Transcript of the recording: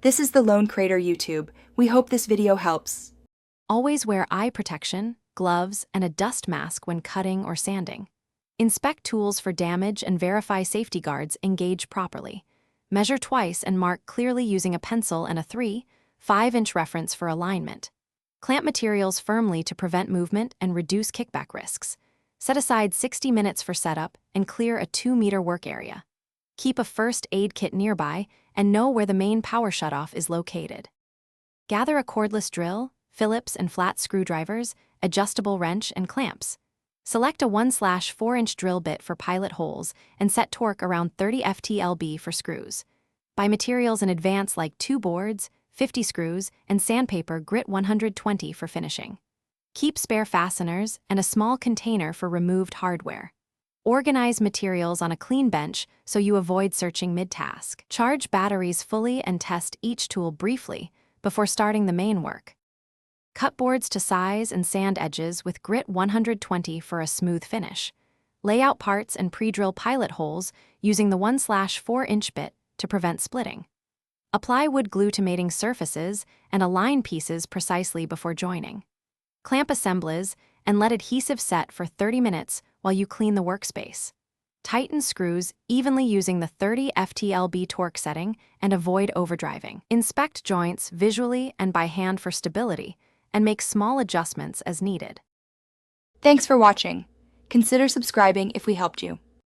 This is the Lone Crater YouTube. We hope this video helps. Always wear eye protection, gloves, and a dust mask when cutting or sanding. Inspect tools for damage and verify safety guards engage properly. Measure twice and mark clearly using a pencil and a 3/5" reference for alignment. Clamp materials firmly to prevent movement and reduce kickback risks. Set aside 60 minutes for setup and clear a 2-meter work area. Keep a first aid kit nearby and know where the main power shutoff is located. Gather a cordless drill, Phillips and flat screwdrivers, adjustable wrench, and clamps. Select a 1/4" drill bit for pilot holes and set torque around 30 ft/lb for screws. Buy materials in advance like 2 boards, 50 screws, and sandpaper grit 120 for finishing. Keep spare fasteners and a small container for removed hardware. Organize materials on a clean bench so you avoid searching mid-task. Charge batteries fully and test each tool briefly before starting the main work. Cut boards to size and sand edges with grit 120 for a smooth finish. Lay out parts and pre-drill pilot holes using the 1/4" bit to prevent splitting. Apply wood glue to mating surfaces and align pieces precisely before joining. Clamp assemblies and let adhesive set for 30 minutes while you clean the workspace. Tighten screws evenly using the 30 ft/lb torque setting and avoid overdriving. Inspect joints visually and by hand for stability, and make small adjustments as needed. Thanks for watching. Consider subscribing if we helped you.